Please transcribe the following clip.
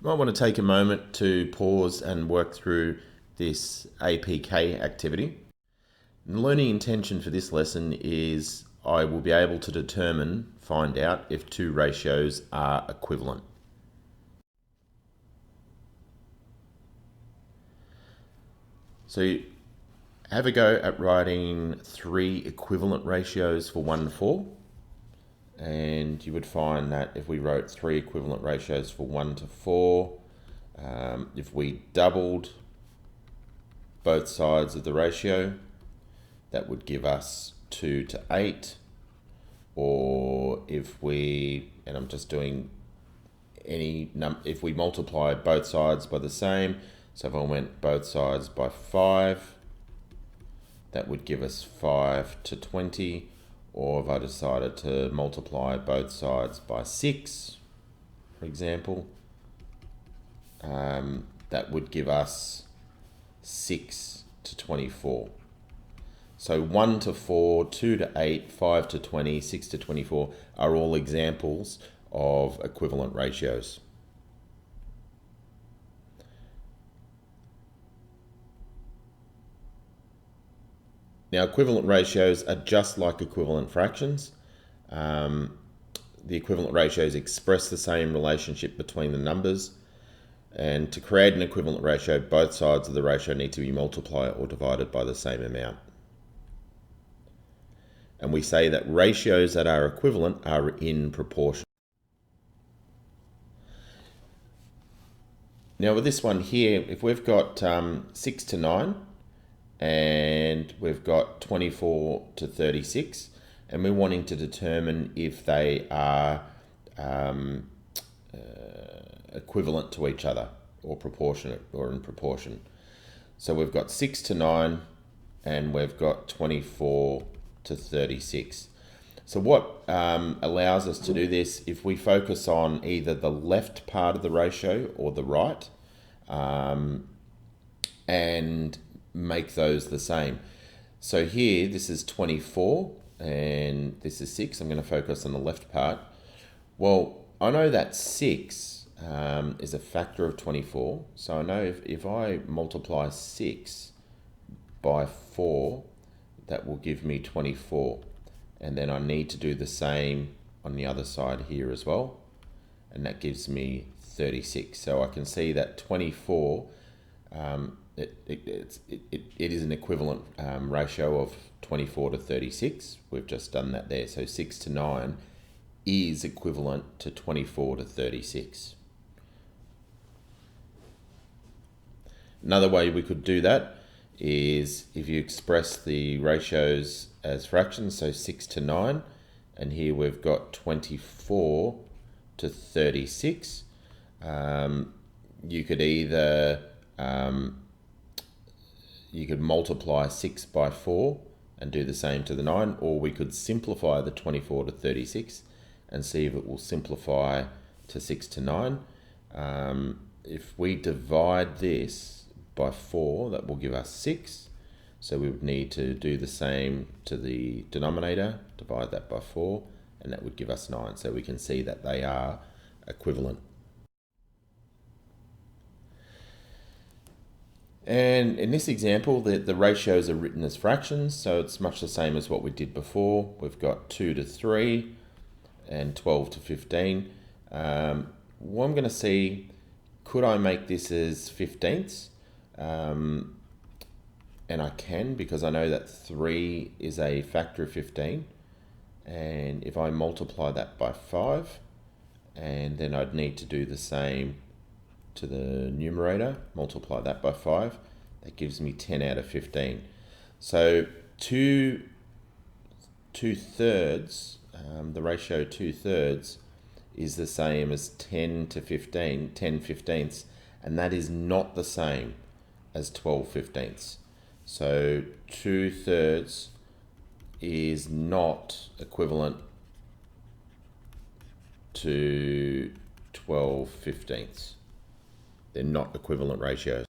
Might want to take a moment to pause and work through this APK activity. And the learning intention for this lesson is I will be able to find out if two ratios are equivalent. So have a go at writing three equivalent ratios for 1 to 4. And you would find that if we wrote three equivalent ratios for 1 to 4, if we doubled both sides of the ratio, that would give us 2 to 8. Or if we, and I'm just doing if we multiply both sides by the same, so if I went both sides by 5, that would give us 5 to 20. Or if I decided to multiply both sides by 6, for example, that would give us 6 to 24. So 1 to 4, 2 to 8, 5 to 20, 6 to 24 are all examples of equivalent ratios. Now, equivalent ratios are just like equivalent fractions. The equivalent ratios express the same relationship between the numbers. And to create an equivalent ratio, both sides of the ratio need to be multiplied or divided by the same amount. And we say that ratios that are equivalent are in proportion. Now with this one here, if we've got 6 to 9, and we've got 24 to 36, and we're wanting to determine if they are equivalent to each other or proportionate or in proportion. So we've got 6 to 9 and we've got 24 to 36. So what allows us to do this, if we focus on either the left part of the ratio or the right, and make those the same. So here, this is 24 and this is 6. I'm going to focus on the left part. Well, I know that 6 is a factor of 24. So I know if I multiply 6 by 4, that will give me 24. And then I need to do the same on the other side here as well. And that gives me 36. So I can see that 24, it is an equivalent ratio of 24 to 36. We've just done that there. So 6 to 9 is equivalent to 24 to 36. Another way we could do that is if you express the ratios as fractions, so 6 to 9, and here we've got 24 to 36. You could either you could multiply 6 by 4 and do the same to the 9, or we could simplify the 24 to 36 and see if it will simplify to 6 to 9. If we divide this by 4, that will give us 6. So we would need to do the same to the denominator, divide that by 4, and that would give us 9. So we can see that they are equivalent. And in this example, the ratios are written as fractions, so it's much the same as what we did before. We've got 2 to 3 and 12 to 15. Well, I'm going to see, could I make this as 15ths? And I can, because I know that 3 is a factor of 15. And if I multiply that by 5, and then I'd need to do the same to the numerator, multiply that by 5, that gives me 10 out of 15. So 2 2/3, the ratio 2/3 is the same as 10 to 15, 10 15ths, and that is not the same as 12 15ths. So 2/3 is not equivalent to 12 15ths. They're not equivalent ratios.